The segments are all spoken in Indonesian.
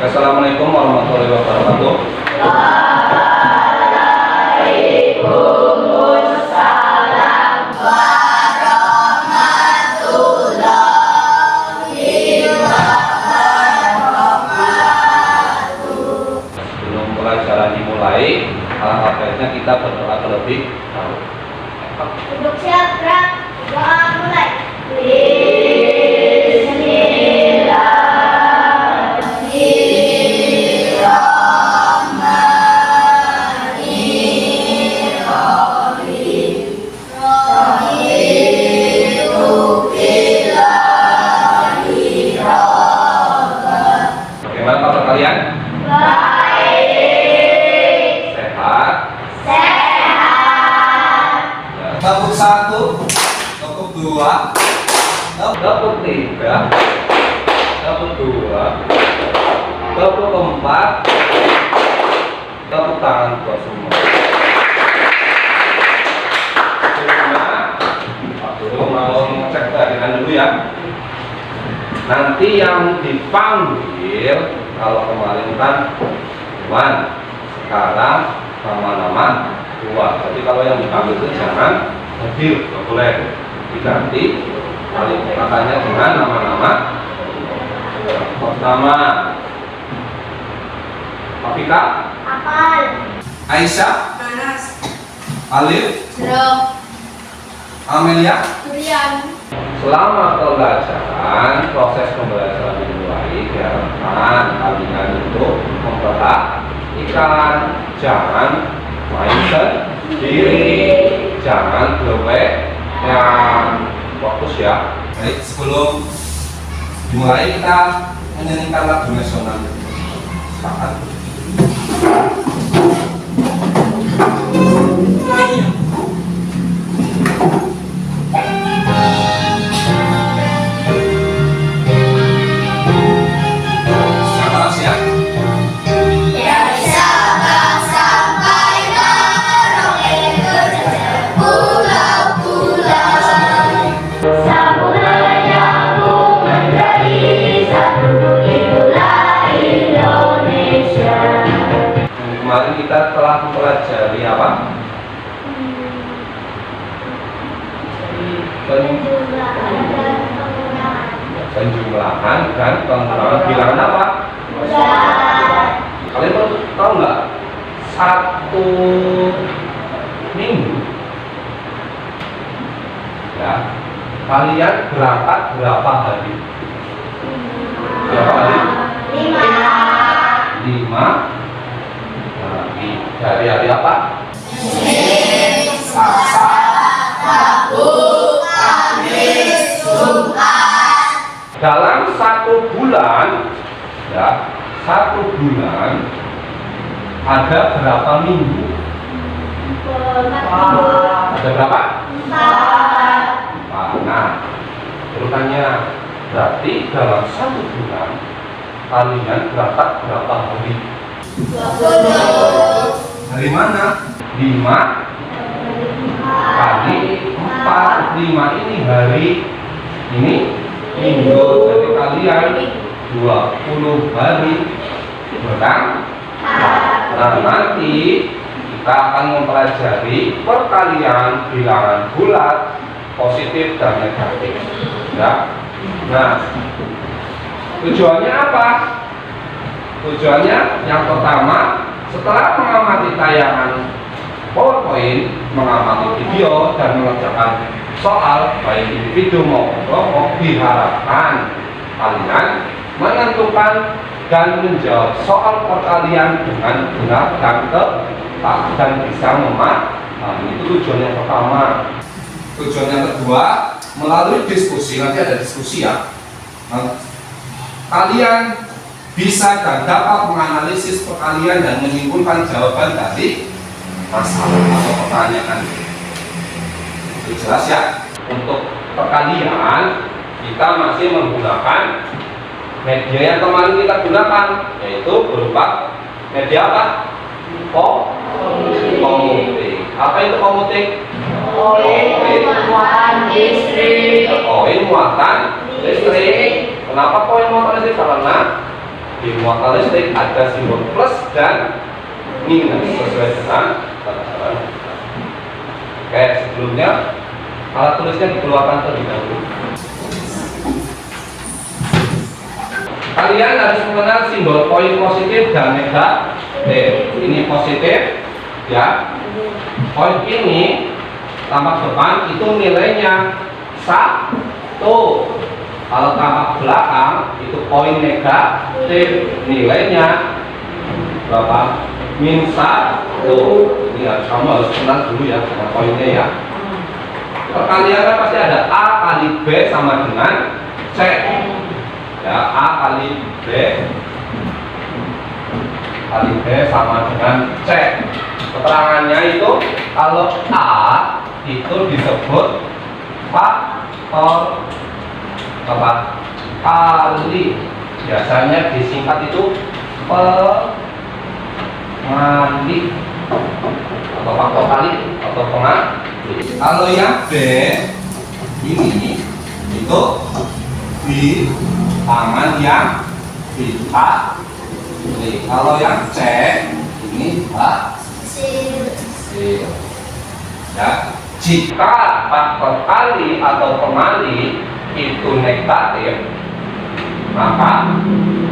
Assalamualaikum warahmatullahi wabarakatuh. Waalaikumsalam warahmatullahi wabarakatuh. Sebelum pelajaran dimulai, alangkah baiknya kita berdoa terlebih dahulu. Untuk siapa? Doa mulai. Bagaimana kabar kalian? Baik. Sehat? Sehat. Ya. Tabuk 1, tabuk 2, Tabuk 3, tabuk 2, tabuk 4, tabuk tangan buat semua. Dulu mau ngecek keadaan dulu ya. Nanti yang dipanggil, kalau kemarin kan Iwan, sekarang nama-nama dua. Jadi kalau yang dipanggil itu jangan hadir, nggak boleh, diganti katanya dengan nama-nama. Pertama, Afika, Apal. Aisyah, Nanas. Alif, Jeruk. Amelia. Durian. selama pembelajaran, proses pembelajaran dimulai, diharapkan kalian untuk memperhatikan, jangan main sendiri, jangan gelek, yang fokus ya. Baik, sebelum dimulai kita menyanyikan lagu nasional. Silakan. Semangat ya. Ya Sabang sampai Merauke berjejak pulau-pulau. Samudra nyambung menjadi satu, itulah Indonesia. Kemarin kita telah mempelajari apa? Penjumlahan dan pengurangan bilangan apa? Kalian tahu nggak? Satu minggu ya, kalian berangkat berapa hari? Berapa hari? 5. 5 hari. Dari hari apa? Selasa, Dalam satu bulan ya, satu bulan ada berapa minggu? Ada berapa? 4. Nah, urutannya berarti dalam satu bulan kalian berangkat berapa hari? 20. dari mana? 5 kali 4. 5 ini hari, ini minggu. Jadi kalian 20 hari berangkat. Nah, nanti kita akan mempelajari perkalian bilangan bulat, positif dan negatif ya. Nah, tujuannya apa? Tujuannya yang pertama, setelah mengamati tayangan PowerPoint, mengamati video dan mengerjakan soal baik individu maupun kelompok, diharapkan kalian menentukan dan menjawab soal perkalian dengan benar dan tepat dan bisa memahami. Itu tujuan yang pertama. Tujuan yang kedua, melalui diskusi, nanti ada diskusi ya. Nah, kalian bisa dan dapat menganalisis perkalian dan menyimpulkan jawaban dari masalah atau pertanyaan. Itu jelas ya. Untuk perkalian kita masih menggunakan media yang kemarin kita gunakan, yaitu berupa media apa? Komutik. Apa itu komutik? Muatan listrik. Koin muatan listrik. Kenapa koin muatan listrik? Karena Di muatan listrik ada simbol plus dan minus sesuai dengan tataran. Oke, sebelumnya alat tulisnya dikeluarkan terlebih dahulu. Kalian harus mengenal simbol poin positif dan negatif. Ini positif, ya. Poin ini tampak depan itu nilainya 1. Kalau tampak belakang itu poin negatif, nilainya berapa? -1. Ini kamu harus kenal dulu ya dengan poinnya ya. Perkalian pasti ada A kali B sama dengan C. Ya, A kali B sama dengan C. Keterangannya itu kalau A itu disebut faktor apa? Kali. Biasanya disingkat itu pengali atau faktor kali atau pengali. Kalau yang B ini itu di tangan yang pihak. Kalau yang C ini hasil. Ya, jika faktor kali atau pengali itu negatif, maka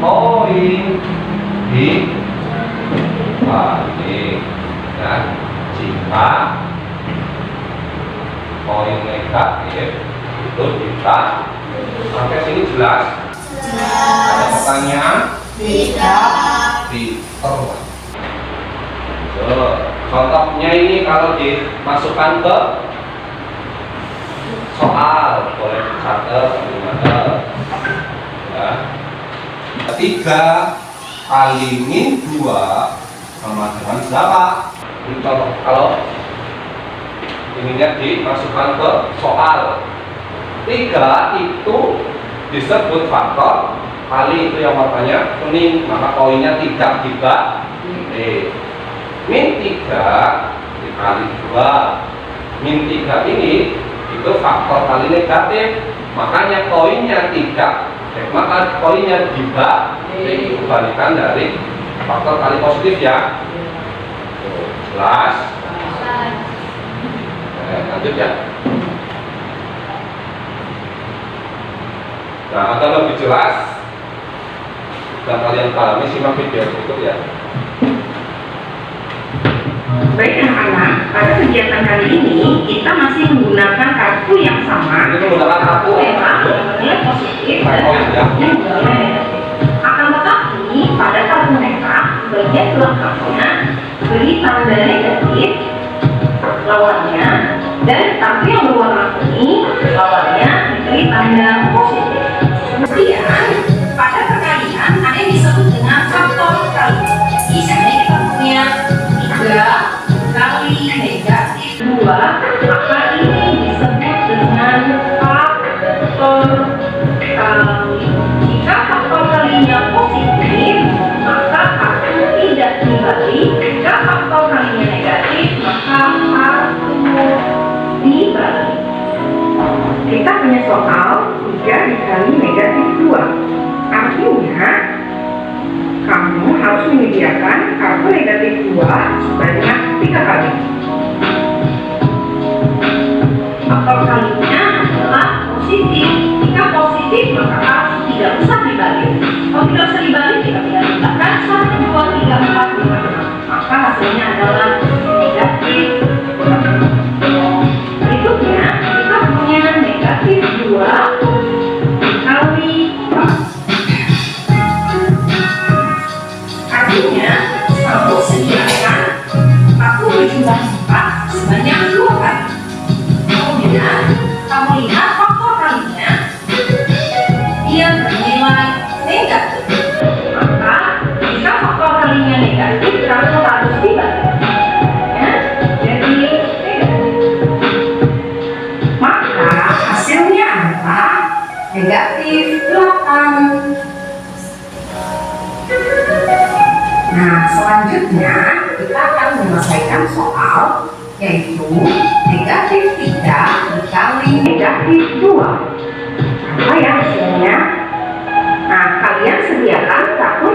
poin dibalik. Ya, jika poin negatif itu kita sampai sini jelas? Ada pertanyaan? Tidak. Contohnya ini kalau dimasukkan ke soal boleh dicatat gimana? Ya. 3 kali min 2 sama dengan berapa? Ini contoh kalau ininya dimasukkan ke soal. 3 itu disebut faktor kali, itu yang warnanya kuning, maka poinnya 3 dibalik. Min 3 dikali 2. Min 3 ini itu faktor kali negatif, makanya poinnya 3. Maka poinnya dibalik, kebalikan dari faktor kali positif ya. Jelas? Lanjut ya. Nah, agar lebih jelas dan kalian pahami, simak video berikut ya. Baik anak-anak, pada kegiatan kali ini kita masih menggunakan kartu yang sama. Ini menggunakan kartu memang nilai positif dan kartunya nilai. Akan tetapi pada kartu merah bagian belakangnya beri tanda negatif lawannya, dan kartu yang berwarna kuning lawannya diberi tanda positif. Kemudian pada perkalian ada yang disebut dengan faktor kali. Misalnya kita punya 3 kali negatif 2, maka ini disebut dengan faktor kali. Jika faktor kalinya positif, maka kartu tidak dibalik. Jika faktor kalinya negatif, maka kartu dibalik. Kita punya soal 3 dikali negatif 2. Artinya kamu harus menyediakan kartu negatif 2 sebanyak 3 kali. Faktor kalinya adalah positif. Jika positif, maka harus tidak usah dibalik. Kalau tidak usah dibalik, kita tinggal letakkan 1, 2, 3, 4, 5, 6. Maka hasilnya adalah negatif 2. Berikutnya, kita punya negatif 2 dikali 4. Artinya, kamu sediakan kartu berjumlah 4 sebanyak 2 kali. Kemudian, kamu lihat faktor kalinya, dia bernilai negatif. Maka, jika faktor kalinya negatif, kamu harus dibalik. Ya, jadi negatif. Maka, hasilnya adalah negatif 8. Nah, selanjutnya kita akan menyelesaikan soal yaitu negatif 3 dikali negatif 2. Apa ya hasilnya? Nah, kalian sediakan kartu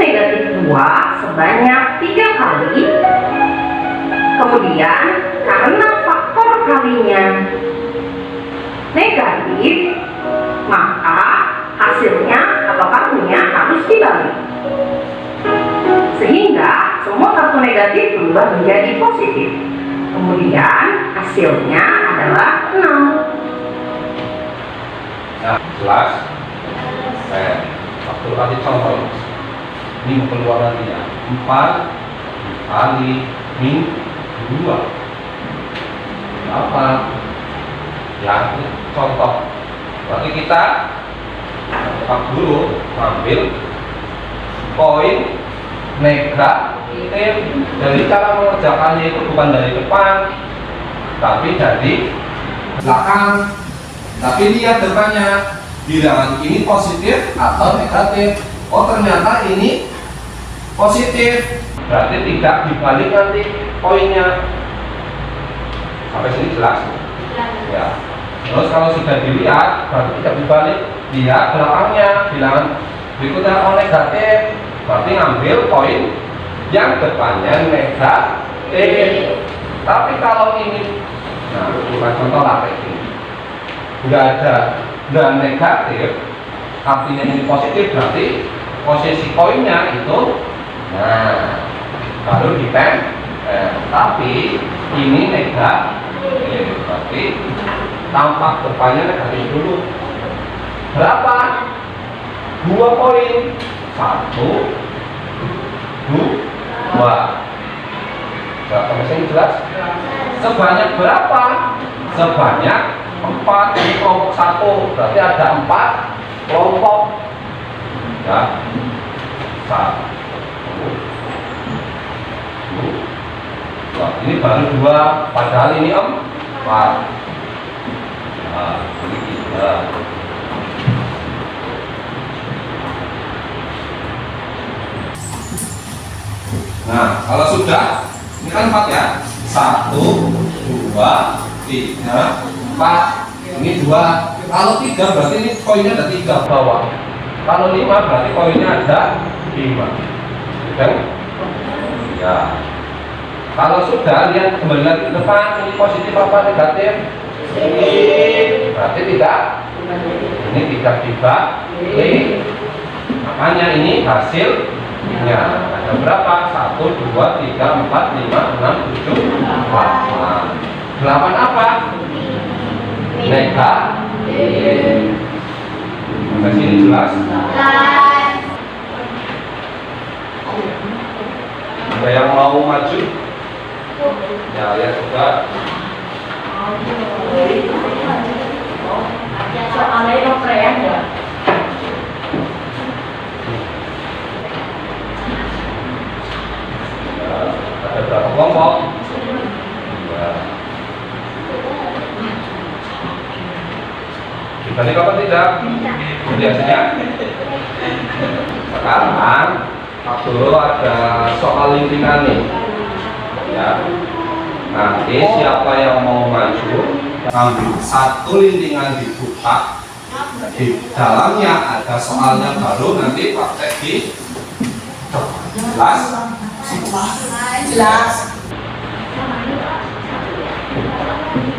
kedua sebanyak 3 kali. Kemudian karena faktor kalinya negatif, maka hasilnya atau kartunya harus dibalik. Sehingga semua kartu negatif berubah menjadi positif. Kemudian hasilnya adalah 6. Nah, jelas. Waktu kasih contoh. Ini pengeluaran dia 4 kali min 2. Apa? Ya, ini contoh. Berarti kita tetap dulu ambil koin negatif. Jadi cara mengerjakannya itu bukan dari depan, tapi dari belakang. Tapi lihat depannya, bilangan ini positif atau negatif. Oh, ternyata ini positif. berarti tidak dibalik nanti koinnya. Sampai sini jelas? Ya. Terus kalau sudah dilihat, berarti tidak dibalik. Lihat belakangnya, bilangan berikutnya kalau negatif, berarti ngambil koin yang depannya negatif. Tapi kalau ini, nah bukan contoh lah kayak gini, nggak ada dan negatif, artinya ini positif, berarti posisi koinnya itu, nah baru ditempel. Tapi ini negatif, berarti tampak depannya negatif dulu. Berapa? 2 koin. 1, 2. Sampai sini jelas? Sebanyak berapa? Sebanyak 4. Ini kelompok 1, berarti ada 4 kelompok. Ya. 1, 2. Ini baru 2, padahal ini 4. Nah, ini 3. Nah, kalau sudah, ini kan 4 ya. 1, 2, 3, 4. Ini 2. Kalau 3 berarti ini koinnya ada 3 bawah. Kalau 5 berarti koinnya ada 5. Kan? Ya. Kalau sudah, lihat kembali lagi ke depan, ini positif apa negatif? Ini berarti tidak. Ini tidak dibalik. Makanya ini hasilnya ada berapa? 1, 2, 3, 4, 5, 6, 7, 8. 8 apa? Negatif. Sampai sini jelas? Ada yang mau maju? Ya, lihat coba. Soalnya dokter ya. Ada berapa kelompok? Ya. Dibalik apa tidak? Biasanya. Sekarang dulu ada soal lintingan nih. Ya. Nanti siapa yang mau maju, Ambil 1 lintingan dibuka, di dalamnya ada soalnya baru, nanti praktek di kelas. Jelas.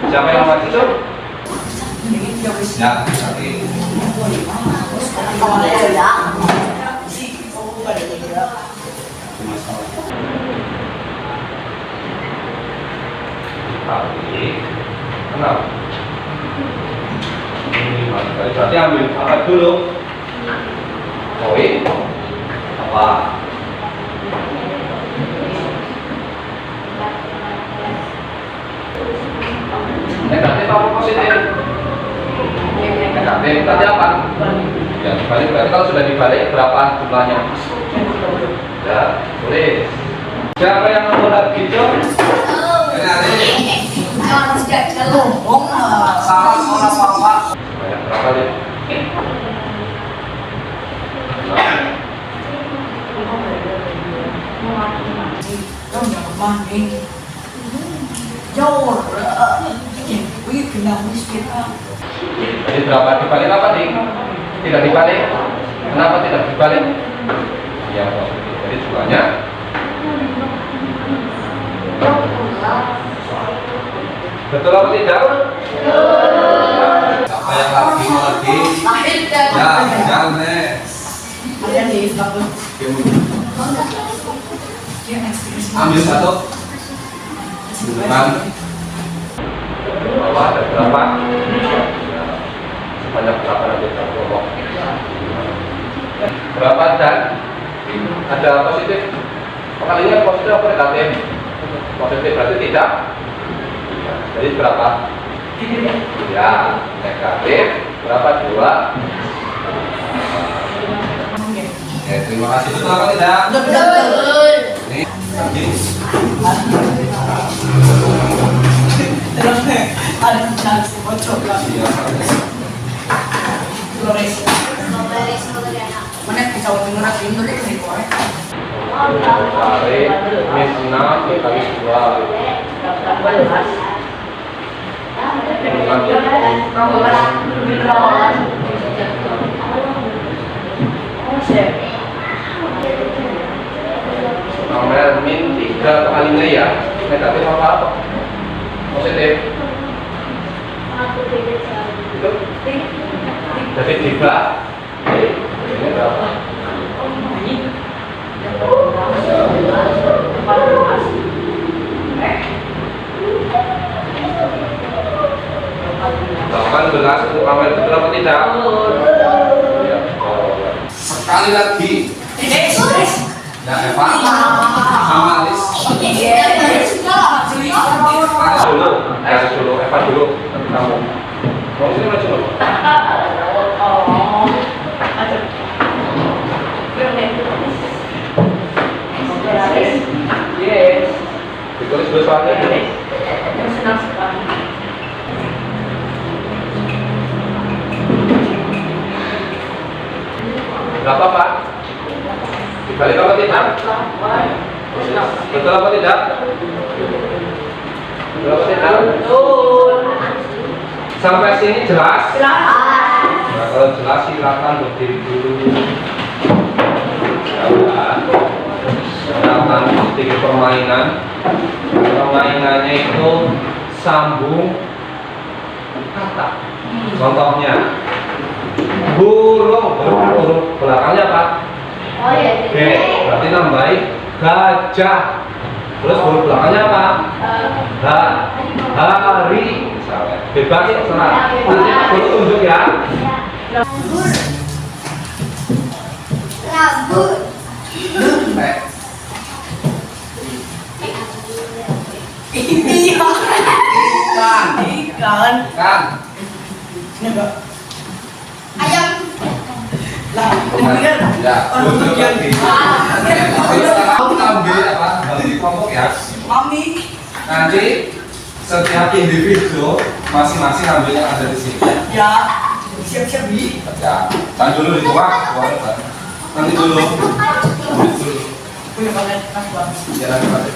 siapa yang maju tuh? Ya, nanti Kalau ada ya. Tapi, kenapa? Ini berarti ambil apa dulu? Koin apa? Negatif apa positif? Negatif. Tadi apa? Ya, dibalik. Berarti kalau sudah dibalik berapa jumlahnya? Ya, tulis. Siapa yang membuat hijau? Jangan sudah ngomong. salah orang apa? Banyak berapa deh? Jadi berapa dibalik apa nih? Tidak dibalik. Kenapa tidak dibalik? Ya positif. Jadi Banyak. Betul apa tidak? Siapa yang lagi? Lahir dan Ya, jangan next. ada nih bagus. Ambil satu. Bukan. Bahwa ada berapa? Sebanyak berapa nanti kita kelompok? Berapa dan ada positif? Kalinya positif apa negatif? Positif berarti tidak. Jadi berapa? Ya, negatif. Berapa? 2. Oke, terima kasih. Betul apa tidak? Betul. Ini tadi. Terus ada chance bocor lah. Iya. Flores. Mana bisa untuk nak ini dulu ni kau. Tarik min 6 dikali 2. Nomor min 3 kalinya ya. Negatif apa? Positif. Itu. Jadi 3. Ini berapa? Bahkan belas untuk kamar betul apa tidak? Ya, Sekali lagi. Ya, Eva. Sama Alis. Alis dulu, Eva dulu, nanti kamu. Mau sini maju dulu. Ditulis dulu soalnya. Berapa Pak? Dibalik apa tidak? Betul apa tidak? Betul apa tidak? Sampai sini jelas? Nah, kalau jelas silakan berdiri dulu. Silakan ikuti permainan. Permainannya itu sambung kata. Contohnya burung, huruf belakangnya apa? Oke, berarti nambahin gajah. Terus huruf belakangnya apa? Hari. Misalnya. Bebas terserah. Nanti aku tunjuk ya. Ikan. Kan. Ayam. Lah, kemudian Ya, betul lagi. Sekarang kita ambil apa? Bagi kelompok ya. mami. Nanti setiap individu masing-masing ambil yang ada di sini. Ya, siap-siap bi. Ya, tahan dulu di tuak. Nanti dulu. Ambil dulu. Punya banget pas bang. Ya, nanti pakai.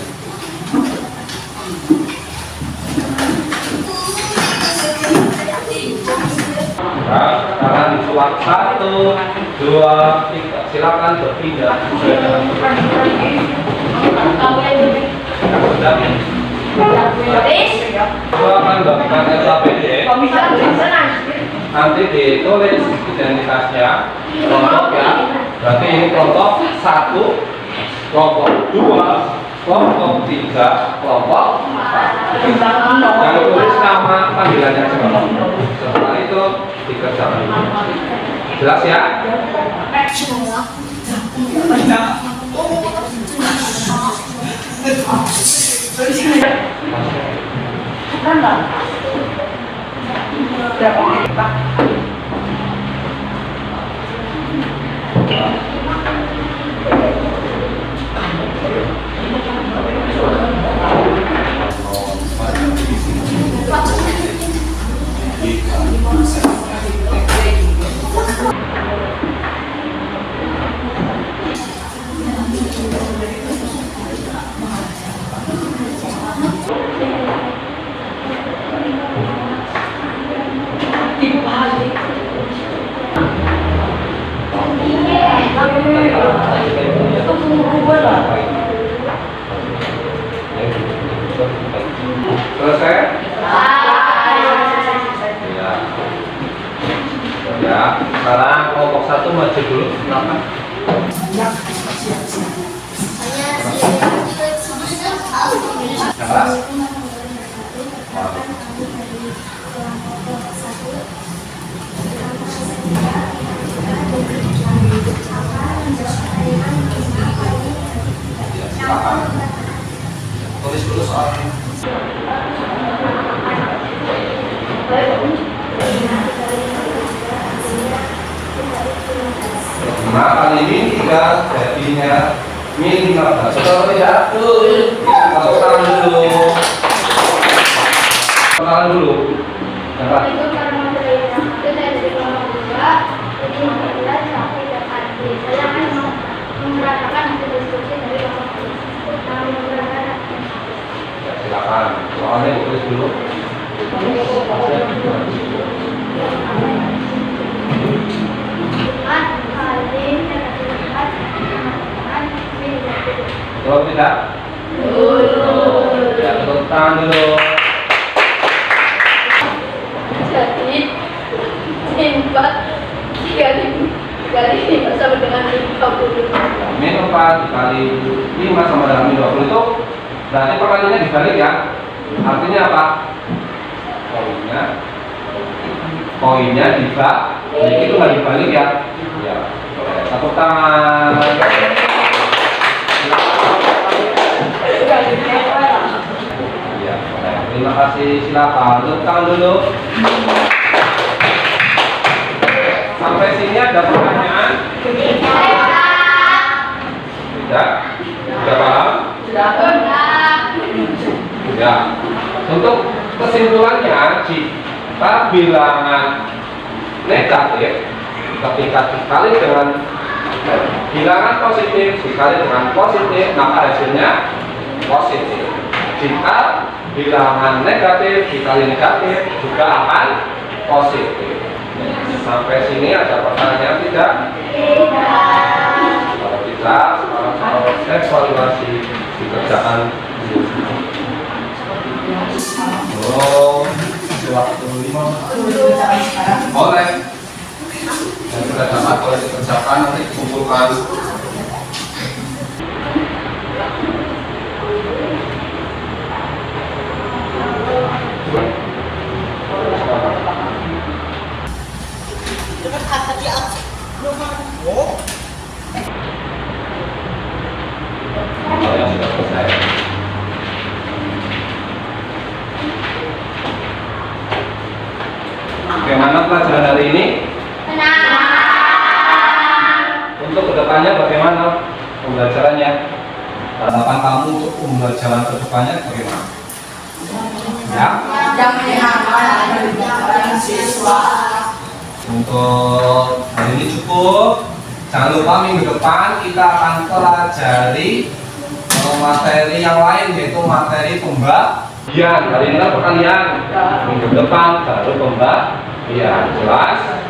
Nah, sekarang disuap 1, 2, 3. Silakan berpindah sesuai dengan akan bagikan SKPD. Nanti ditulis identitasnya kelompok ya. Berarti ini kelompok 1, kelompok 2, kelompok 3, kelompok 4. Yang tulis nama panggilannya siapa. Setelah itu dikerjakan dulu. Jelas ya? satu maju dulu, silakan. Siap, siap, siap. Yang keras. Silakan. Tulis dulu soalnya. Nah, kali ini kita jadinya min 15. Betul tidak? Betul. Tepuk tangan dulu. Tepuk tangan dulu. Cepat. Silakan. Soalnya tulis dulu. Betul tidak? Ya, tepuk tangan dulu. Jadi 4 kali 5 sama dengan 50. Min 4 dikali 5 sama dengan min 20 itu berarti perkaliannya dibalik ya. Artinya apa? Koinnya dibalik itu nggak dibalik ya. Ya, boleh. Tepuk tangan. Ya, boleh. Terima kasih. Silakan. Tepuk tangan dulu. Sampai sini ada pertanyaan? Tidak? Sudah paham? Ya. Untuk kesimpulannya, jika bilangan negatif ketika dikali dengan bilangan positif dikali dengan positif, maka hasilnya positif. Jika bilangan negatif dikali negatif juga akan positif. Sampai sini ada pertanyaan tidak? Kalau tidak, sekarang evaluasi dikerjakan. Oh, waktu 5 boleh. Yang sudah dapat boleh dikerjakan, nanti dikumpulkan. Kalau yang sudah selesai. Bagaimana pelajaran hari ini? Untuk kedepannya bagaimana pembelajarannya? Harapan kamu untuk pembelajaran kedepannya bagaimana? Ya? Yang menyenangkan siswa. Untuk hari ini cukup. Jangan lupa minggu depan kita akan pelajari materi yang lain, yaitu materi pembagian. Hari ini kan perkalian. Minggu depan baru pembagian. Jelas?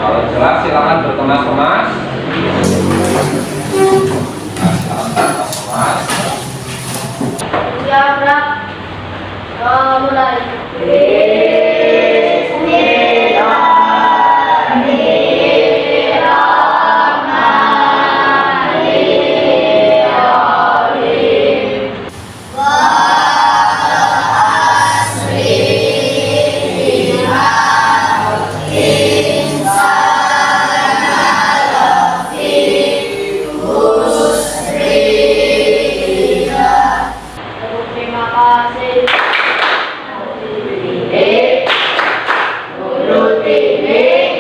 Kalau jelas silakan berkemas-kemas. Ya, Bro. Mulai. Terima kasih. Guru Tini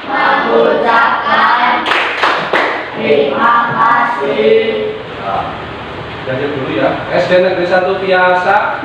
mengucapkan terima kasih. Nah, belajar dulu ya. SD Negeri 1 Piasa